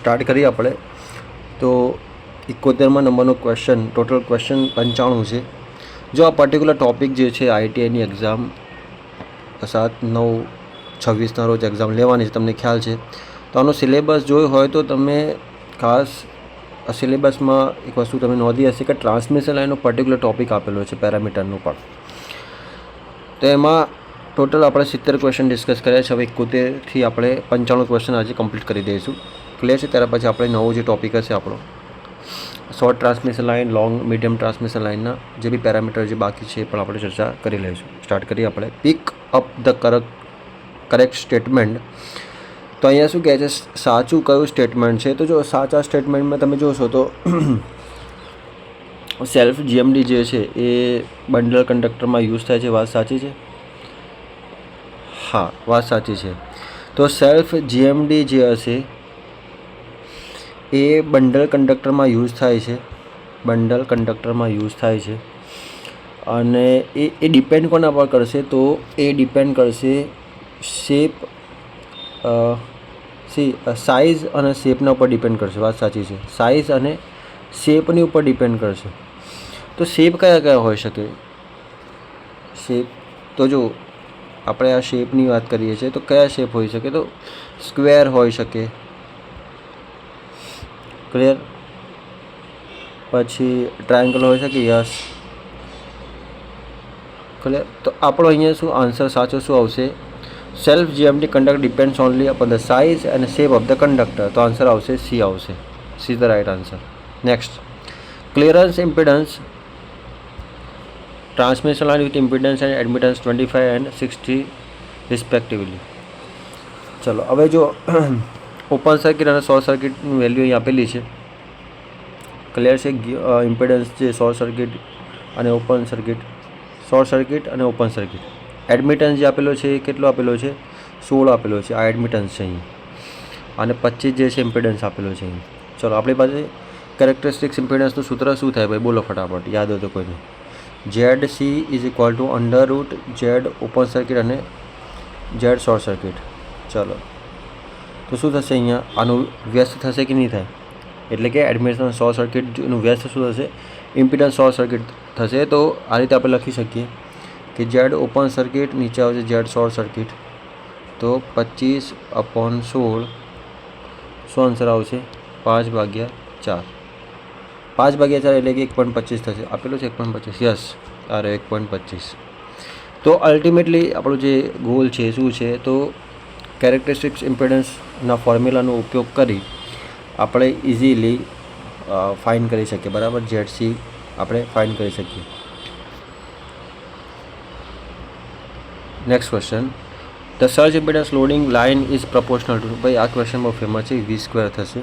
Start કરીએ આપણે. તો 71મા નંબરનો ક્વેશ્ચન, ટોટલ ક્વેશ્ચન 95 છે. જો આ પર્ટિક્યુલર ટૉપિક જે છે ITIની એક્ઝામ 7/9/26ના રોજ એક્ઝામ લેવાની છે, તમને ખ્યાલ છે. તો આનો સિલેબસ જોયો હોય તો તમે ખાસ સિલેબસમાં એક વસ્તુ તમે નોંધી હશે કે ટ્રાન્સમિશન લાઇનનો પર્ટિક્યુલર ટૉપિક આપેલો છે, પેરામીટરનું પણ. તો એમાં ટોટલ આપણે 70 ક્વેશ્ચન ડિસ્કસ કર્યા છે. હવે 71થી આપણે 95 ક્વેશ્ચન આજે કમ્પ્લીટ કરી દઈશું. ક્લિયર છે? ત્યાર પછી આપણે નવો જે ટૉપિક હશે આપણો, short transmission line, long medium transmission લાઇનના જે બી પેરામીટર જે બાકી છે એ પણ આપણે ચર્ચા કરી લઈશું. સ્ટાર્ટ કરીએ આપણે. Pick up the correct statement. તો અહીંયા શું કહે છે, સાચું કયું સ્ટેટમેન્ટ છે? તો જો સાચા સ્ટેટમેન્ટમાં તમે જોશો તો સેલ્ફ GMD જે છે એ બંડલ કંડક્ટરમાં યુઝ થાય છે. વાત સાચી છે? હા, વાત સાચી છે. તો સેલ્ફ GMD જે હશે એ બંડલ કંડક્ટરમાં યુઝ થાય છે. બંડલ કંડક્ટરમાં યુઝ થાય છે. અને એ ડિપેન્ડ કોના પર કરશે? તો એ ડિપેન્ડ કરશે શેપ, સાઇઝ અને શેપના ઉપર ડિપેન્ડ કરશે. વાત સાચી છે. સાઇઝ અને શેપની ઉપર ડિપેન્ડ કરશે. તો શેપ કયા કયા હોઈ શકે? શેપ તો જો આપણે આ શેપની વાત કરીએ છીએ તો કયા શેપ હોઈ શકે? તો સ્ક્વેર હોઈ શકે. ક્લિયર? પછી ટ્રાયંગલ હોઈ શકે. યસ. ક્લિયર? તો આપણો અહીંયા શું આન્સર સાચો શું આવશે? Self GMD conduct depends only upon the size and shape of the conductor. તો આન્સર આવશે C આવશે. C is the right answer. Next, clearance impedance, transmission line with impedance and admittance 25 and 60 respectively. ચલો હવે જો open circuit અને short સર્કિટની value અહીં આપેલી છે. ક્લિયર છે? ઇમ્પિડન્સ છે શોર્ટ સર્કિટ અને ઓપન સર્કિટ, શોર્ટ સર્કિટ અને ઓપન સર્કિટ. એડમિટન્સ જે આપેલો છે એ કેટલો આપેલો છે? 16 આપેલો છે. આ એડમિટન્સ છે અહીં. અને 25 જે છે ઇમ્પિડન્સ આપેલો છે અહીં. ચલો આપણી પાસે કેરેક્ટરિસ્ટિક્સ ઇમ્પિડન્સનું સૂત્ર શું થાય ભાઈ? બોલો ફટાફટ, યાદ હોય તો કોઈને. ZC is equal to √Z open circuit અને Z શોર્ટ સર્કિટ. ચલો તો શું થશે અહીંયા? આનું વ્યસ્ત થશે કે નહીં થાય? એટલે કે એડમિટન્સ શોર્ટ સર્કિટનું વ્યસ્ત શું થશે? ઇમ્પિડન્સ શોર્ટ સર્કિટ થશે. તો આ રીતે આપણે લખી શકીએ કે Z ઓપન સર્કિટ નીચે આવશે Z શોર્ટ સર્કિટ. તો 25/16 શું આન્સર આવશે? 5/4. 5/4 એટલે કે 1.25 થશે. આપેલું છે 1.25. યસ, અરે 1.25. તો અલ્ટિમેટલી આપણો જે ગોલ છે શું છે? તો કેરેક્ટરિસ્ટિક્સ ઇમ્પિડન્સના ફોર્મ્યુલાનો ઉપયોગ કરી આપણે ઇઝીલી ફાઇન્ડ કરી શકીએ. બરાબર? ZC આપણે ફાઇન્ડ કરી શકીએ. Next question, the surge impedance loading line is proportional two. ભાઈ આ ક્વેશ્ચન બહુ ફેમસ છે. V² થશે.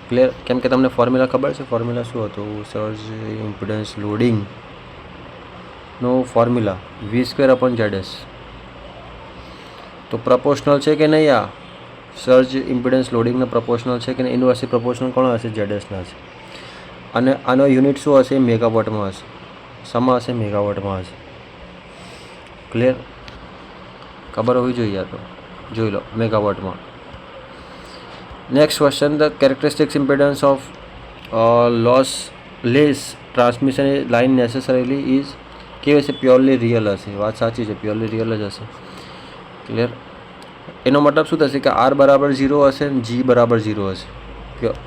ક્લિયર? કેમ કે તમને ફોર્મ્યુલા ખબર છે. ફોર્મ્યુલા શું હતું? સર્જ ઇમ્પિડન્સ લોડિંગનો ફોર્મ્યુલા V²/ZS. તો પ્રપોર્શનલ છે કે નહીં? આ સર્જ ઇમ્પિડન્સ લોડિંગના પ્રપોર્શનલ છે કે નહીં? ઇન્વર્સલી પ્રપોર્શનલ કોણ હશે? ZSના છે. અને આનો યુનિટ શું હશે? મેગાવોટમાં હશે. શેમાં હશે? મેગાવોટમાં હશે. ક્લિયર? ખબર હોવી જોઈએ. તો જોઈ લો, મેગાવોટમાં. Next question, the characteristics impedance of lossless transmission line necessarily is કેવી હશે? પ્યોરલી રિયલ હશે. વાત સાચી છે. પ્યોરલી રિયલ જ હશે. ક્લિયર? એનો મતલબ શું થશે કે R બરાબર 0 હશે અને G બરાબર 0 હશે.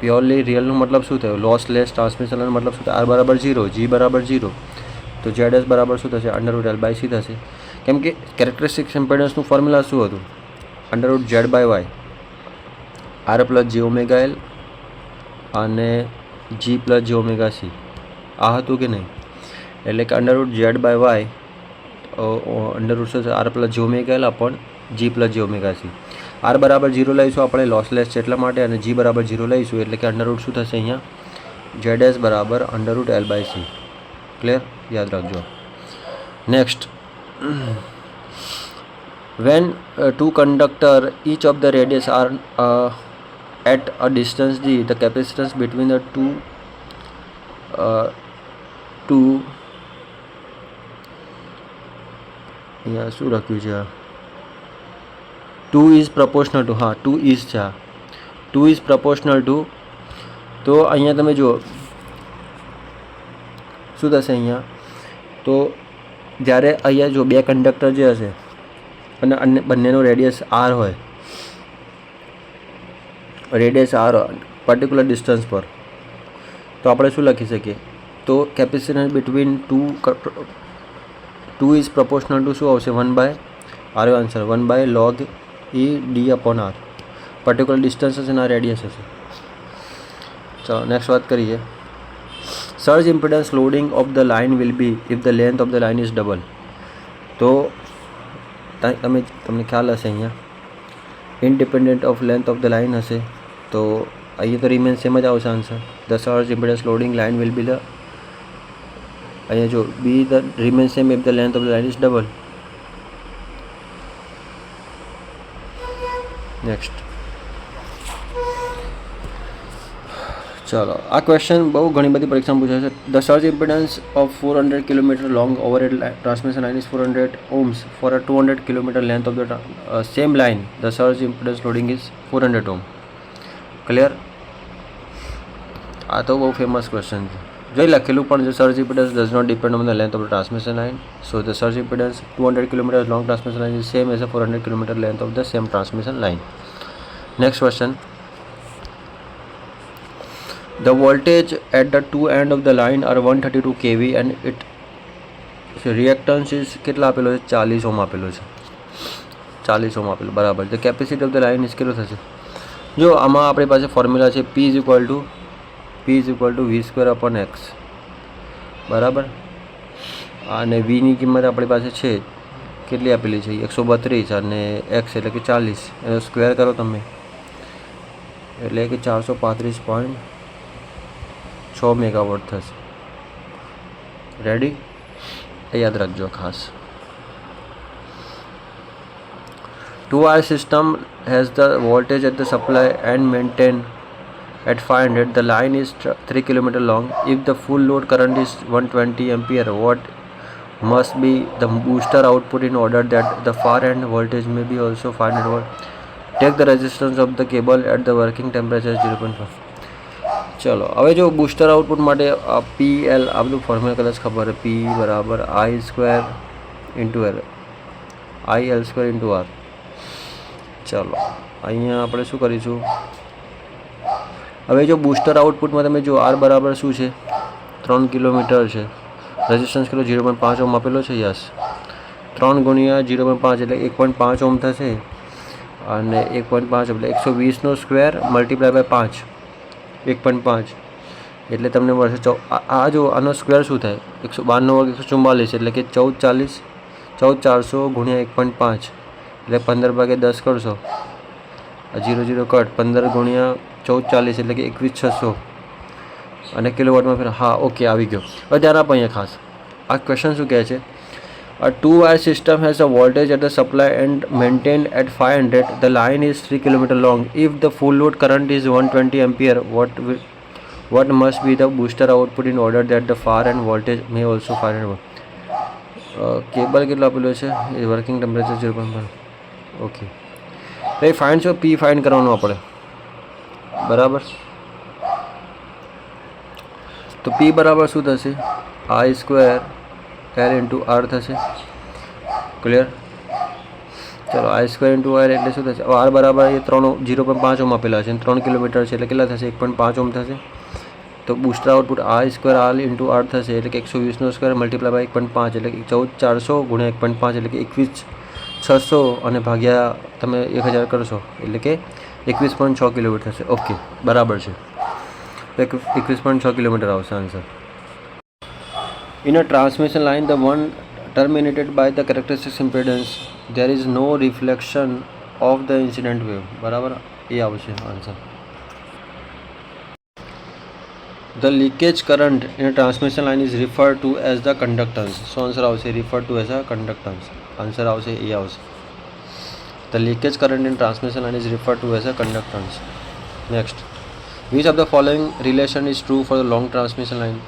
પ્યોરલી રિયલનો મતલબ શું થયો? લોસલેસ ટ્રાન્સમિશન લાઇનનો મતલબ શું થાય? R બરાબર 0, G બરાબર 0. તો ZS બરાબર શું થશે? √L/C થશે. કેમ કે કેરેક્ટરિસ્ટિક્સ ઇમ્પિડન્સનું ફોર્મ્યુલા શું હતું? √Z/Y, R + jωL અને G + jωC. આ હતું કે નહીં? એટલે કે √Z/Y √R + jωL upon G + jωC. R બરાબર 0 લઈશું આપણે, લોસલેસ છે એટલા માટે, અને G બરાબર 0 લઈશું એટલે કે √ શું થશે અહીંયા? ZS બરાબર √L/C. ક્લિયર? યાદ રાખજો. Next, when two conductor each of the radius are at a distance d, the capacitance between the two અહીંયા શું લખ્યું છે? 2 is proportional to, હા 2 is છે. 2 ઇઝ પ્રપોર્શનલ ટુ, તો અહીંયા તમે જુઓ શું થશે અહીંયા, તો જ્યારે અહીંયા જો બે કંડક્ટર જે હશે અને અન્ય બંનેનો રેડિયસ આર હોય, રેડિયસ આર પર્ટિક્યુલર ડિસ્ટન્સ પર, તો આપણે શું લખી શકીએ, તો capacitance between two is proportional to શું આવશે 1/, R answer 1/log E d/r, particular distance હશે અને આ રેડિયસ હશે. ચાલો નેક્સ્ટ વાત કરીએ. Surge impedance loading of the line will be if the length of the line is double. તો તમને ખ્યાલ હશે અહીંયા independent of length of the line હશે, તો અહીંયા તો રિમેન સેમ જ આવશે answer. The surge impedance loading line will be the, અહીંયા જો be the remain same if the length of the line is double. Next ચાલો, આ ક્વેશ્ચન બહુ ઘણી બધી પરીક્ષામાં પૂછાય છે. The surge impedance of 400 kilometre long overhead transmission line is 400 ohms for a 200 kilometre length of the same line. The surge impedance loading is 400 ohm. Clear? આ તો બહુ ફેમસ ક્વેશ્ચન છે. જોઈ લખેલું પણ છે, surge impedance does not depend on the length of the transmission line. So the surge impedance 200 kilometre long transmission line is same as a 400 kilometre length of the same transmission line. Next question. The voltage at the two end of the line are 132 kV and it reactance is કેટલા આપેલો છે, 40 ohm આપેલો છે, 40 ohm આપેલો, બરાબર. The capacity of the line is કેટલો થશે? જો આમાં આપણી પાસે ફોર્મ્યુલા છે P is equal to V²/x, બરાબર. અને V ની કિંમત આપણી પાસે છે કેટલી આપેલી છે 132 અને x એટલે કે 40, એનો સ્ક્વેર કરો તમે એટલે કે 435.6 મેગાવોટ થશે. રેડી? એ યાદ રાખજો ખાસ. 2-wire system has the voltage at the supply and maintain at 500. The line is 3 km long. If the full load current is 120 ampere, what must be the booster output in order that the far end voltage may be also 500 volt? Take the resistance of the cable at the working temperature 0.5. ચલો હવે જો booster output માટે PL આ બધું formula કદાચ ખબર છે, P બરાબર I² into L, IL² into R. ચાલો અહીંયા આપણે શું કરીશું, હવે જો બૂસ્ટર આઉટપુટમાં તમે જો R બરાબર શું છે 3 કિલોમીટર છે, રેઝિસ્ટન્સ કેટલો 0.5 ઓહ્મ આપેલો છે. યસ, 3 ગુણ્યા 0.5 એટલે 1.5 ઓહ્મ થશે અને 1.5 એટલે 120નો સ્ક્વેર મલ્ટીપ્લાય બાય 5, 1.5 એટલે તમને મળશે આ જો આનો સ્ક્વેર શું થાય 112 વર્ગ 144 એટલે કે 14400 ગુણ્યા 1.5 એટલે 15/10 કરશો, 0 કટ, 15 ગુણ્યા 1440 એટલે કે 21600 અને કિલોવોટમાં ફેર. હા ઓકે, આવી ગયો. હવે ધ્યાન આપો અહીંયા ખાસ, આ ક્વેશ્ચન શું કહે છે, a 2-wire system has a voltage at the supply and maintained at 500. The line is 3 km long. If the full load current is 120 ampere, what must be the booster output in order that the far end voltage may also 500 volt? Cable કેટલો આપેલો છે, એ working temperature 0.5. Okay, એ find છો, P find કરવાનું આપણે, બરાબર. તો P બરાબર શું થશે, I² L ઇન્ટુ R થશે. ક્લિયર? ચલો I² ઇન્ટુ R એટલે શું થશે, R બરાબર એ 0.5 ઓહ્મ આપેલા છે, 3 કિલોમીટર છે એટલે કેટલા થશે 1.5 ઓહ્મ થશે. તો booster output I² R into R થશે એટલે કે 120નો સ્ક્વેર મલ્ટીપ્લાય બાય 1.5 એટલે કે 14400 ગુણ્યા 1.5 એટલે કે 21600 અને ભાગ્યા તમે 1000 કરશો એટલે કે 21.6 કિલોમીટર થશે. ઓકે, બરાબર છે, 21.6 કિલોમીટર આવશે answer. In a transmission line, the one terminated by the characteristic impedance, there is no reflection of the incident wave. બરાબર, એ આવશે answer. The leakage current in a transmission line is referred to as the conductance. So answer આવશે referred to as a conductance. Answer આવશે એ આવશે. The leakage current in transmission line is referred to as a conductance. Next, which of the following relation is true for the long transmission line?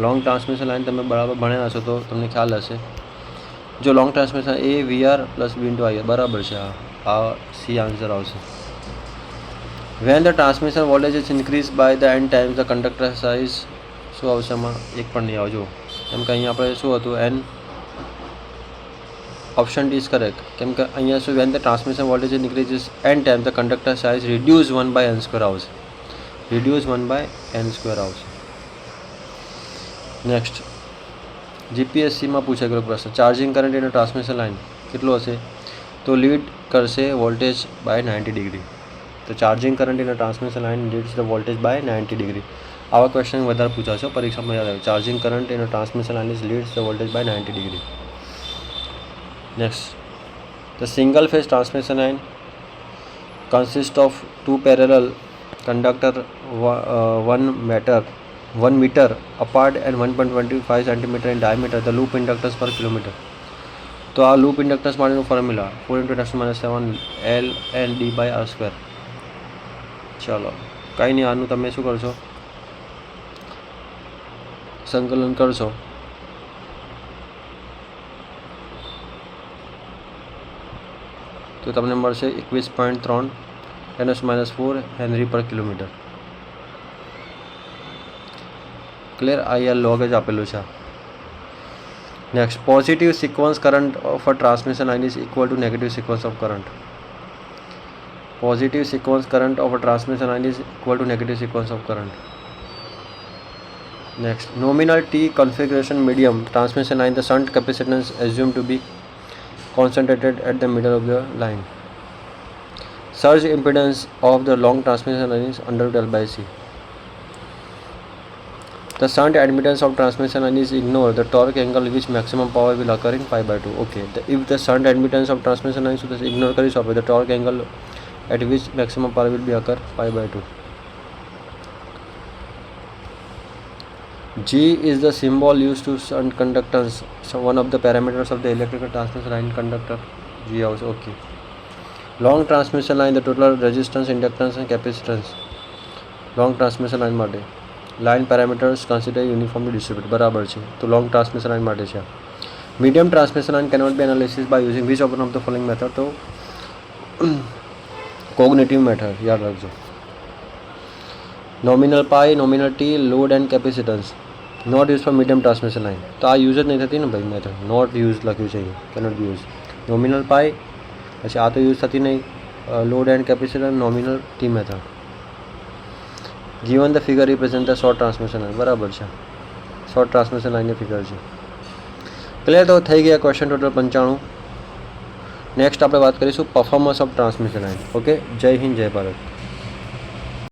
Long transmission line તમે બરાબર ભણ્યા હશો તો તમને ખ્યાલ હશે. જો long transmission A VR plus B into IR બરાબર છે, આ C આન્સર આવશે. When the transmission voltage is increase by the n times the conductor size શું આવશે આમાં? એક પણ નહીં આવજો, કેમ કે અહીંયા આપણે શું હતું an option D is correct, કેમ કે અહીંયા શું when the transmission voltage increases n time the conductor size reduce 1/n² આવશે, રિડ્યુસ 1/n² આવશે. નેક્સ્ટ જીપીએસસીમાં પૂછાઈ ગયેલો પ્રશ્ન, charging current in transmission line કેટલો હશે? તો લીડ કરશે વોલ્ટેજ બાય 90 ડિગ્રી. તો charging current in transmission line leads the voltage by 90 degree. આવા ક્વેશ્ચન વધારે પૂછાશો પરીક્ષામાં, યાદ આવે. Charging current in transmission line is leads the voltage by 90 degree. Next, the single phase transmission line consists of two parallel conductor 1 meter apart and 1.25 cm in diameter. The loop inductance per kilometer. તો આ loop inductance માટેનો formula 4 × 10⁻⁷ L/d/r². ચાલો કાંઈ નહીં, આનું તમે શું કરશો, સંકલન કરશો તો તમને મળશે 21.3 × 10⁻⁴ હેનરી પર કિલોમીટર. ક્લિયર? આ લોગ જ આપેલું છે. Next, positive sequence current of a transmission line is equal to negative sequence of current. Positive sequence current of a transmission line is equal to negative sequence of current. Next, nominal T configuration medium transmission line, the shunt capacitance assumed to be concentrated at the middle of the line. Surge impedance of the long transmission line is √L/C. The shunt admittance of transmission line is ignored. The torque angle which maximum power will occur in π/2. Okay, if the shunt admittance of transmission line so ignore કરી શકો, the torque angle at which maximum power will be occur π/2. G is the symbol used to shunt conductance, so one of the parameters of the electrical transmission line conductor. G also. Okay. Long transmission line, the total resistance, inductance and capacitance. Long transmission line માટે line parameters consider uniformly distributed. બરાબર છે, તો long transmission line માટે છે. Medium transmission line cannot be analysis by using which of the following method? તો cognitive method યાદ રાખજો. Nominal pi, nominal T, load and capacitance. Not used for medium transmission line. તો આ use જ નહીં થતી ને ભાઈ, મેથડ નોટ યુઝ લખ્યું છે અહીં, કેનોટ બી યુઝ. નોમિનલ પાઈ, પછી આ તો યુઝ થતી નહીં. Load and capacitor, nominal T method. Given the figure represent the short transmission line. બરાબર છે, શોર્ટ ટ્રાન્સમિશન લાઇનની ફિગર છે. ક્લિયર? તો થઈ ગયા ક્વેશ્ચન ટોટલ 95. નેક્સ્ટ આપણે વાત કરીશું performance of transmission line. Okay, જય હિન્દ, જય ભારત.